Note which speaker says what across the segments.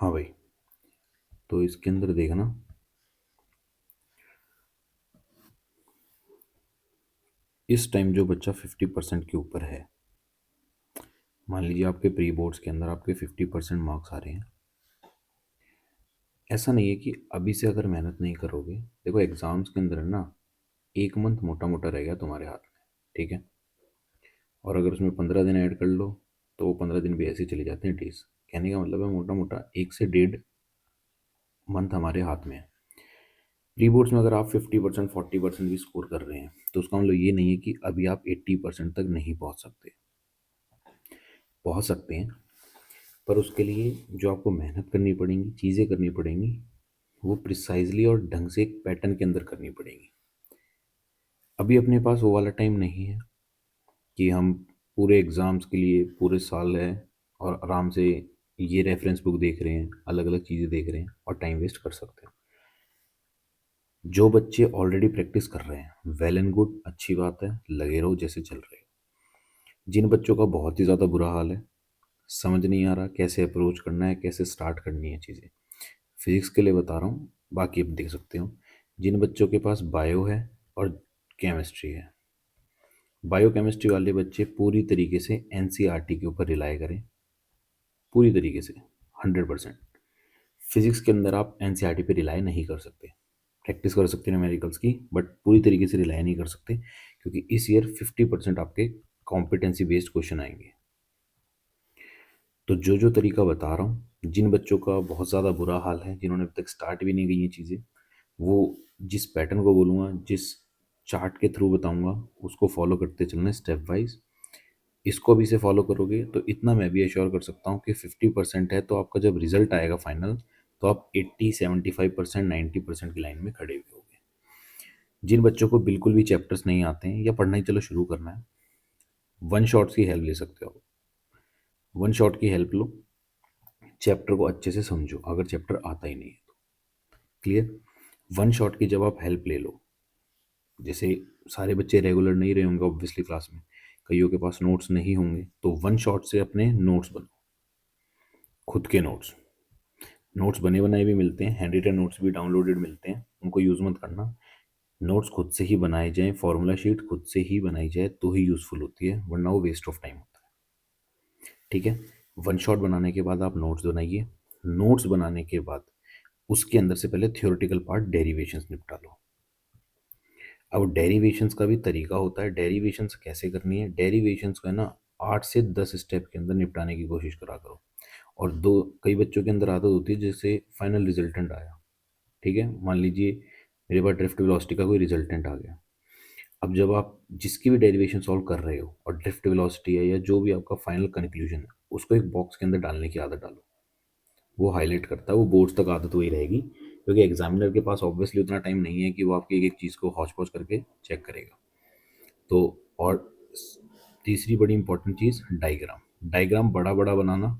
Speaker 1: हाँ भाई, तो इसके अंदर देखना, इस टाइम जो बच्चा 50% के ऊपर है, मान लीजिए आपके प्री बोर्ड्स के अंदर आपके 50% मार्क्स आ रहे हैं। ऐसा नहीं है कि अभी से अगर मेहनत नहीं करोगे, देखो एग्जाम्स के अंदर ना एक मंथ मोटा मोटा रह गया तुम्हारे हाथ में, ठीक है। और अगर उसमें 15 दिन ऐड कर लो तो वो 15 दिन भी ऐसे ही चले जाते हैं डेज। कहने का मतलब है मोटा मोटा 1 से 1.5 मंथ हमारे हाथ में है। प्री बोर्ड्स में अगर आप 50% 40% भी स्कोर कर रहे हैं तो उसका मतलब ये नहीं है कि अभी आप 80% तक नहीं पहुंच सकते। पहुंच सकते हैं, पर उसके लिए जो आपको मेहनत करनी पड़ेगी, चीज़ें करनी पड़ेंगी, वो प्रिसाइजली और ढंग से एक पैटर्न के अंदर करनी पड़ेगी। अभी अपने पास वो वाला टाइम नहीं है कि हम पूरे एग्ज़ाम्स के लिए पूरे साल है और आराम से ये रेफरेंस बुक देख रहे हैं, अलग अलग चीज़ें देख रहे हैं और टाइम वेस्ट कर सकते हैं। जो बच्चे ऑलरेडी प्रैक्टिस कर रहे हैं वेल एंड गुड, अच्छी बात है, लगे रहो जैसे चल रहे हो। जिन बच्चों का बहुत ही ज़्यादा बुरा हाल है, समझ नहीं आ रहा कैसे अप्रोच करना है, कैसे स्टार्ट करनी है चीज़ें, फिजिक्स के लिए बता रहा हूँ, बाकी आप देख सकते हो। जिन बच्चों के पास बायो है और केमिस्ट्री है, बायो केमिस्ट्री वाले बच्चे पूरी तरीके से एनसीईआरटी के ऊपर रिलाई करें, पूरी तरीके से 100%। फिजिक्स के अंदर आप एनसीईआरटी पे रिलाई नहीं कर सकते, प्रैक्टिस कर सकते हैं न्यूमेरिकल्स की, बट पूरी तरीके से रिलाई नहीं कर सकते, क्योंकि इस ईयर 50% आपके कॉम्पिटेंसी बेस्ड क्वेश्चन आएंगे। तो जो जो तरीका बता रहा हूँ, जिन बच्चों का बहुत ज़्यादा बुरा हाल है, जिन्होंने अभी तक स्टार्ट भी नहीं की ये चीज़ें, वो जिस पैटर्न को बोलूँगा, जिस चार्ट के थ्रू बताऊँगा, उसको फॉलो करते चलना स्टेप वाइज। इसको भी से फॉलो करोगे तो इतना मैं भी एश्योर कर सकता हूँ कि 50% है तो आपका जब रिजल्ट आएगा फाइनल, तो आप 80 75% 90% की लाइन में खड़े हुए होगे। जिन बच्चों को बिल्कुल भी चैप्टर्स नहीं आते हैं या पढ़ना ही चलो शुरू करना है, वन शॉट्स की हेल्प ले सकते हो। वन शॉट की हेल्प लो, चैप्टर को अच्छे से समझो अगर चैप्टर आता ही नहीं है तो। क्लियर? वन शॉट की जब आप हेल्प ले लो, जैसे सारे बच्चे रेगुलर नहीं रहे होंगे ऑब्वियसली क्लास में, कईयों के पास नोट्स नहीं होंगे, तो वन शॉट से अपने नोट्स बनाओ, खुद के नोट्स। नोट्स बने बनाए भी मिलते हैं, हैंड रिटन नोट्स भी डाउनलोडेड मिलते हैं, उनको यूज़ मत करना। नोट्स खुद से ही बनाए जाएं, फॉर्मूला शीट खुद से ही बनाई जाए तो ही यूज़फुल होती है, वरना वो वेस्ट ऑफ टाइम होता है। ठीक है? वन शॉट बनाने के बाद आप नोट्स बनाइए। नोट्स बनाने के बाद उसके अंदर से पहले थियोरेटिकल पार्ट डेरिवेशंस निपटा लो। अब डेरिवेशंस का भी तरीका होता है, डेरिवेशंस कैसे करनी है, डेरिवेशंस को है ना 8 से 10 स्टेप के अंदर निपटाने की कोशिश करा करो। और दो, कई बच्चों के अंदर आदत होती है जैसे फाइनल रिजल्टेंट आया, ठीक है, मान लीजिए मेरे पास ड्रिफ्ट वेलोसिटी का कोई रिजल्टेंट आ गया। अब जब आप जिसकी भी डेरिवेशन सॉल्व कर रहे हो और ड्रिफ्ट वेलोसिटी है या जो भी आपका फाइनल कंक्लूजन है, उसको एक बॉक्स के अंदर डालने की आदत डालो। वो हाईलाइट करता है, वो बोर्ड्स तक आदत वही रहेगी, क्योंकि एग्जामिनर के पास ऑब्वियसली उतना टाइम नहीं है कि वो आपकी एक एक चीज़ को हौच पौच करके चेक करेगा। तो और तीसरी बड़ी इंपॉर्टेंट चीज़, डायग्राम। डायग्राम बड़ा बड़ा बनाना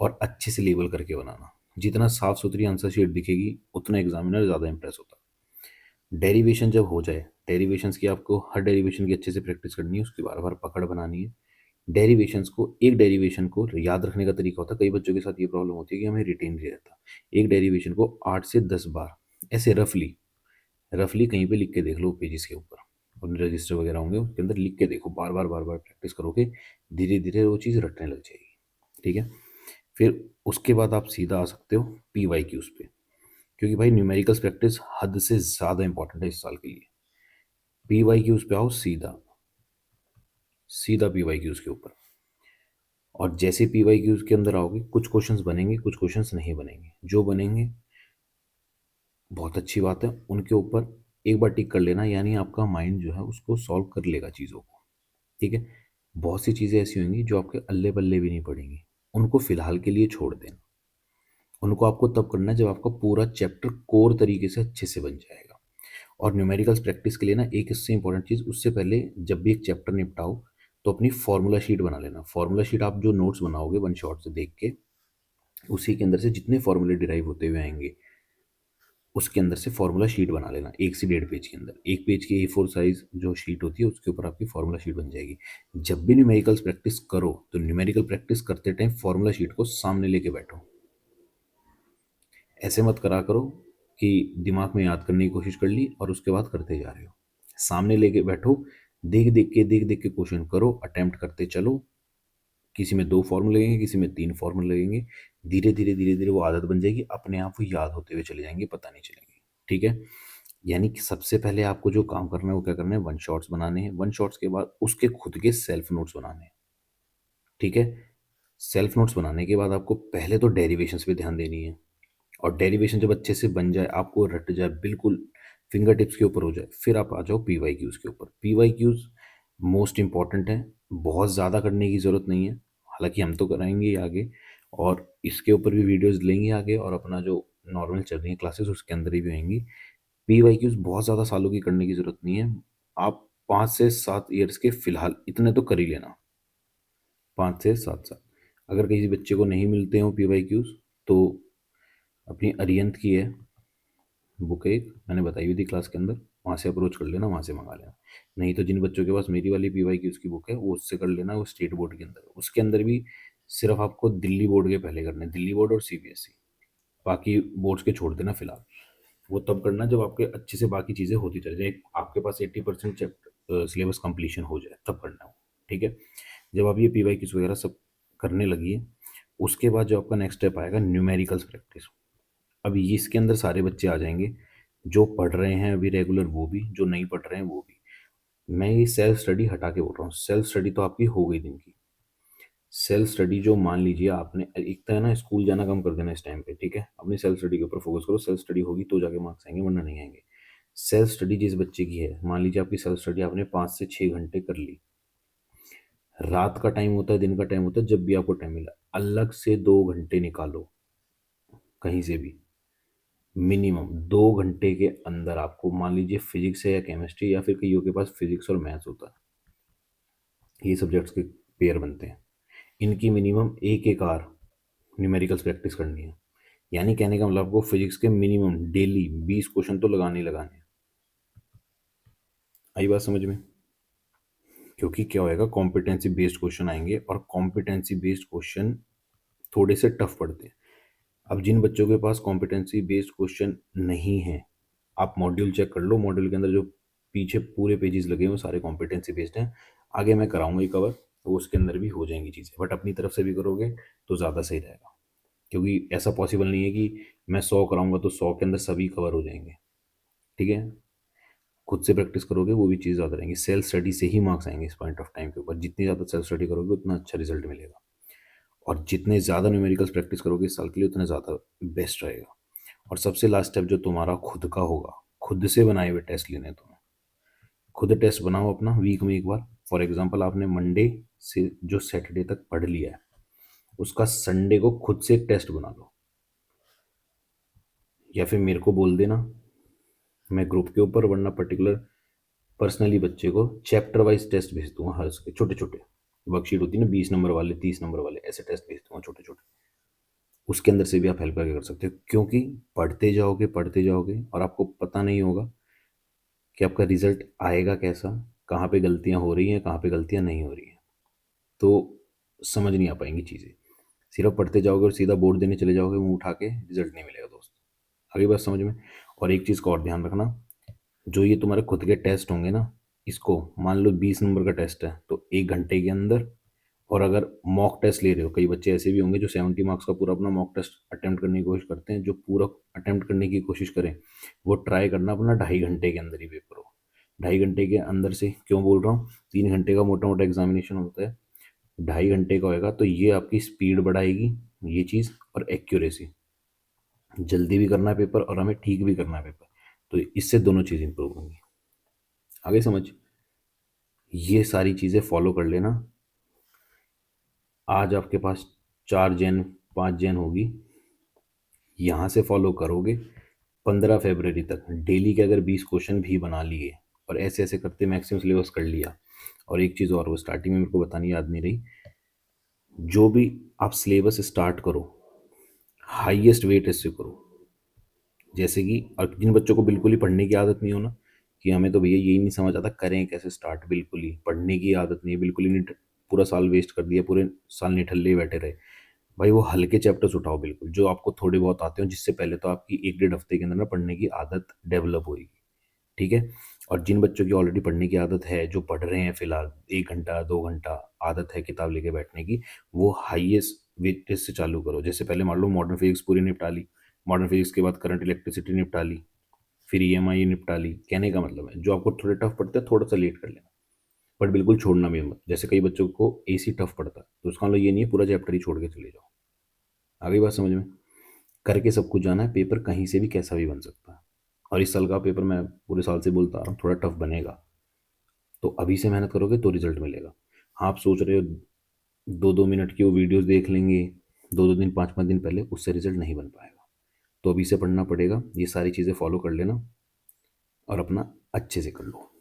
Speaker 1: और अच्छे से लेबल करके बनाना। जितना साफ सुथरी आंसर शीट दिखेगी उतना एग्जामिनर ज़्यादा इंप्रेस होता है। डेरिवेशन जब हो जाए, डेरिवेशंस की आपको हर डेरिवेशन की अच्छे से प्रैक्टिस करनी है, उसकी बार बार पकड़ बनानी है। डेरिवेशंस को, एक डेरिवेशन को याद रखने का तरीका होता है, कई बच्चों के साथ ये प्रॉब्लम होती है कि हमें रिटेन नहीं रहता। एक डेरिवेशन को 8 से 10 बार ऐसे रफली रफली कहीं पे लिख के देख लो पेजेस के ऊपर, और रजिस्टर वगैरह होंगे उसके अंदर लिख के देखो, बार बार प्रैक्टिस करोगे, धीरे धीरे वो चीज़ रटने लग जाएगी। ठीक है? फिर उसके बाद आप सीधा आ सकते हो पी वाई क्यूज पे, क्योंकि भाई न्यूमेरिकल्स प्रैक्टिस हद से ज़्यादा इंपॉर्टेंट है इस साल के लिए। पी वाई क्यूज पे आओ सीधा, सीधा पी वाई क्यूज के ऊपर। और जैसे पी वाई क्यूज के अंदर आओगे, कुछ क्वेश्चंस बनेंगे, कुछ क्वेश्चंस नहीं बनेंगे। जो बनेंगे बहुत अच्छी बात है, उनके ऊपर एक बार टिक कर लेना, यानी आपका माइंड जो है उसको सॉल्व कर लेगा चीज़ों को। ठीक है? बहुत सी चीज़ें ऐसी होंगी जो आपके अल्ले पल्ले भी नहीं पड़ेंगी, उनको फिलहाल के लिए छोड़ देना। उनको आपको तब करना है जब आपका पूरा चैप्टर कोर तरीके से अच्छे से बन जाएगा। और न्यूमेरिकल्स प्रैक्टिस के लिए ना एक इससे इंपॉर्टेंट चीज़, उससे पहले जब भी एक चैप्टर निपटाओ तो अपनी फॉर्मूला शीट बना लेना। फॉर्मूला शीट आप जो नोट्स बनाओगे वन शॉट से देख के, उसी के अंदर से जितने फॉर्मूले डिराइव होते हुए आएंगे, उसके अंदर से फॉर्मूला शीट बना लेना। 1 से 1.5 पेज के अंदर, एक पेज की A4 साइज जो शीट होती है उसके ऊपर आपकी फॉर्मूला शीट बन जाएगी। जब भी न्यूमेरिकल्स प्रैक्टिस करो तो न्यूमेरिकल प्रैक्टिस करते टाइम फॉर्मूला शीट को सामने लेके बैठो। ऐसे मत करा करो कि दिमाग में याद करने की कोशिश कर ली और उसके बाद करते जा रहे हो। सामने लेके बैठो, देख देख के क्वेश्चन करो, अटेम्प्ट करते चलो। किसी में 2 फॉर्मूले लगेंगे, किसी में 3 फॉर्मूले लगेंगे। धीरे-धीरे वो आदत बन जाएगी, अपने आप वो याद होते हुए चले जाएँगे, पता नहीं चलेंगे। ठीक है? यानी कि सबसे पहले आपको जो काम करना है वो क्या करना है, वन शॉट्स बनाने हैं। वन शॉट्स के बाद उसके खुद के सेल्फ नोट्स बनाने हैं। ठीक है? सेल्फ नोट्स बनाने के बाद आपको पहले तो डेरिवेशंस पे ध्यान देनी है। और डेरिवेशन जब अच्छे से बन जाए, आपको रट जाए, बिल्कुल फिंगर टिप्स के ऊपर हो जाए, फिर आप आ जाओ पी वाई क्यूज़ के ऊपर। P Y Qs most important है, बहुत ज़्यादा करने की ज़रूरत नहीं है, हालांकि हम तो कराएंगे ही आगे, और इसके ऊपर भी वीडियोस लेंगे आगे, और अपना जो नॉर्मल चल रही है क्लासेस उसके अंदर भी आएंगी। पी वाई क्यूज़ बहुत ज़्यादा सालों की करने की ज़रूरत नहीं है, आप 5 से 7 ईयर्स के फ़िलहाल इतने तो कर ही लेना। 5 से 7 साल। अगर किसी बच्चे को नहीं मिलते हो पी वाई क्यूज़, तो अपनी अरियंत की है बुक, एक मैंने बताई हुई थी क्लास के अंदर, वहाँ से अप्रोच कर लेना, वहाँ से मंगा लेना। नहीं तो जिन बच्चों के पास मेरी वाली पी वाई की उसकी बुक है, वो उससे कर लेना। वो स्टेट बोर्ड के अंदर, उसके अंदर भी सिर्फ आपको दिल्ली बोर्ड के पहले करने, दिल्ली बोर्ड और सीबीएसई, बाकी बोर्ड्स के छोड़ देना फिलहाल। वो तब करना जब आपके अच्छे से बाकी चीज़ें होती चल जाए, आपके पास 80% सिलेबस कंप्लीशन हो जाए, तब करना हो। ठीक है? जब आप ये पी वाई क्यूज वगैरह सब करने लगी है, उसके बाद जो आपका नेक्स्ट स्टेप आएगा, न्यूमेरिकल्स प्रैक्टिस। अब ये इसके अंदर सारे बच्चे आ जाएंगे, जो पढ़ रहे हैं अभी रेगुलर वो भी, जो नहीं पढ़ रहे हैं वो भी। मैं ये सेल्फ स्टडी हटा के बोल रहा हूँ, सेल्फ स्टडी तो आपकी हो गई दिन की। सेल्फ स्टडी जो मान लीजिए आपने, एक तो है ना, स्कूल जाना कम कर देना इस टाइम पे। ठीक है? अपनी सेल्फ स्टडी के ऊपर फोकस करो, सेल्फ स्टडी होगी तो जाके मार्क्स आएंगे, वरना नहीं आएंगे। सेल्फ स्टडी जिस बच्चे की है, मान लीजिए आपकी सेल्फ स्टडी आपने 5 से 6 घंटे कर ली, रात का टाइम होता है, दिन का टाइम होता है, जब भी आपको टाइम मिला अलग से 2 घंटे निकालो, कहीं से भी मिनिमम 2 घंटे के अंदर आपको, मान लीजिए फिजिक्स है या केमिस्ट्री, या फिर कईयों के पास फिजिक्स और मैथ्स होता है, ये सब्जेक्ट्स के पेयर बनते हैं, इनकी मिनिमम एक एक आर न्यूमेरिकल्स प्रैक्टिस करनी है। यानी कहने का मतलब आपको फिजिक्स के मिनिमम डेली 20 क्वेश्चन तो लगाने ही लगाने हैं। आई बात समझ में? क्योंकि क्या होएगा, कॉम्पिटेंसी बेस्ड क्वेश्चन आएंगे, और कॉम्पिटेंसी बेस्ड क्वेश्चन थोड़े से टफ पड़ते हैं। अब जिन बच्चों के पास कॉम्पिटेंसी बेस्ड क्वेश्चन नहीं है, आप मॉड्यूल चेक कर लो, मॉड्यूल के अंदर जो पीछे पूरे पेजेस लगे हैं वो सारे कॉम्पिटेंसी बेस्ड हैं। आगे मैं कराऊंगा ही कवर, तो उसके अंदर भी हो जाएंगी चीज़ें, बट अपनी तरफ से भी करोगे तो ज़्यादा सही रहेगा। क्योंकि ऐसा पॉसिबल नहीं है कि मैं 100 कराऊंगा तो 100 के अंदर सभी कवर हो जाएंगे। ठीक है? खुद से प्रैक्टिस करोगे वो भी चीज़ ज़्यादा रहेंगी। सेल्फ स्टडी से ही मार्क्स आएंगे इस पॉइंट ऑफ टाइम के ऊपर, जितनी ज़्यादा सेल्फ स्टडी करोगे उतना अच्छा रिजल्ट मिलेगा, और जितने ज़्यादा न्यूमेरिकल्स प्रैक्टिस करोगे इस साल के लिए उतना ज़्यादा बेस्ट रहेगा। और सबसे लास्ट स्टेप जो तुम्हारा खुद का होगा, खुद से बनाए हुए टेस्ट लेने हैं तुम्हें। खुद टेस्ट बनाओ अपना वीक में एक बार। फॉर एग्जांपल आपने मंडे से जो सैटरडे तक पढ़ लिया है, उसका संडे को खुद से एक टेस्ट बना लो, या फिर मेरे को बोल देना, मैं ग्रुप के ऊपर, वरना पर्टिकुलर पर्सनली बच्चे को चैप्टर वाइज टेस्ट भेज दूंगा, हर उसके छोटे छोटे वर्कशीट होती है ना, 20 नंबर वाले, 30 नंबर वाले, ऐसे टेस्ट भेज दूंगा छोटे छोटे। उसके अंदर से भी आप हेल्प करके कर सकते हो, क्योंकि पढ़ते जाओगे और आपको पता नहीं होगा कि आपका रिजल्ट आएगा कैसा, कहाँ पे गलतियाँ हो रही हैं, कहाँ पे गलतियाँ नहीं हो रही हैं, तो समझ नहीं आ पाएंगी चीज़ें। सिर्फ पढ़ते जाओगे और सीधा बोर्ड देने चले जाओगे मुंह उठा के, रिजल्ट नहीं मिलेगा दोस्त। आगे बात समझ में? और एक चीज़ का और ध्यान रखना, जो ये तुम्हारे खुद के टेस्ट होंगे ना, इसको मान लो 20 नंबर का टेस्ट है तो 1 घंटे के अंदर। और अगर मॉक टेस्ट ले रहे हो, कई बच्चे ऐसे भी होंगे जो 70 मार्क्स का पूरा अपना मॉक टेस्ट अटेम्प्ट करने की कोशिश करते हैं, जो पूरा अटेम्प्ट करने की कोशिश करें वो ट्राई करना अपना 2.5 घंटे के अंदर ही पेपर हो। 2.5 घंटे के अंदर से क्यों बोल रहा हूँ, 3 घंटे का मोटा मोटा एग्जामिनेशन होता है, 2.5 घंटे का होएगा, तो ये आपकी स्पीड बढ़ाएगी ये चीज़, और एक्यूरेसी, जल्दी भी करना है पेपर और हमें ठीक भी करना है पेपर, तो इससे दोनों चीज़ इंप्रूव होंगी। आगे समझ? ये सारी चीज़ें फॉलो कर लेना। आज आपके पास 4 जैन 5 जैन होगी, यहाँ से फॉलो करोगे 15 फरवरी तक डेली के अगर 20 क्वेश्चन भी बना लिए, और ऐसे ऐसे करते मैक्सिमम सिलेबस कर लिया। और एक चीज़ और, वो स्टार्टिंग में मेरे को बतानी याद नहीं रही, जो भी आप सिलेबस स्टार्ट करो हाईएस्ट वेट से करो। जैसे कि, और जिन बच्चों को बिल्कुल ही पढ़ने की आदत नहीं हो ना, कि हमें तो भैया यही नहीं समझ आता करें कैसे स्टार्ट, बिल्कुल ही पढ़ने की आदत नहीं है, बिल्कुल ही नहीं, पूरा साल वेस्ट कर दिया, पूरे साल निठल्ले ही बैठे रहे, भाई वो हल्के चैप्टर्स उठाओ बिल्कुल, जो आपको थोड़े बहुत आते हो, जिससे पहले तो आपकी 1 डेढ़ हफ्ते के अंदर ना पढ़ने की आदत डेवलप होएगी। ठीक है। और जिन बच्चों की ऑलरेडी पढ़ने की आदत है, जो पढ़ रहे हैं फिलहाल 1 घंटा 2 घंटा आदत है किताब लेके बैठने की, वो हाईएस्ट वेटेज से चालू करो। जैसे पहले मान लो मॉडर्न फिजिक्स पूरी निपटा ली, मॉडर्न फिजिक्स के बाद करंट इलेक्ट्रिसिटी निपटा ली, फिर ईएमआई निपटा ली। कहने का मतलब है जो आपको थोड़े टफ पड़ते हैं थोड़ा सा लेट कर लेना, बट बिल्कुल छोड़ना भी मत। जैसे कई बच्चों को एसी टफ पड़ता है, तो उसका मतलब ये नहीं है पूरा चैप्टर ही छोड़ के चले जाओ। आ गई बात समझ में? करके सब कुछ जाना है, पेपर कहीं से भी कैसा भी बन सकता है। और इस साल का पेपर मैं पूरे साल से बोलता आ रहा हूँ थोड़ा टफ बनेगा, तो अभी से मेहनत करोगे तो रिजल्ट मिलेगा। हाँ, आप सोच रहे हो 2 2 मिनट की वो वीडियोस देख लेंगे 2 2 दिन 5 5 दिन पहले, उससे रिजल्ट नहीं बन पाएगा। तो अभी से पढ़ना पड़ेगा, ये सारी चीज़ें फॉलो कर लेना और अपना अच्छे से कर लो।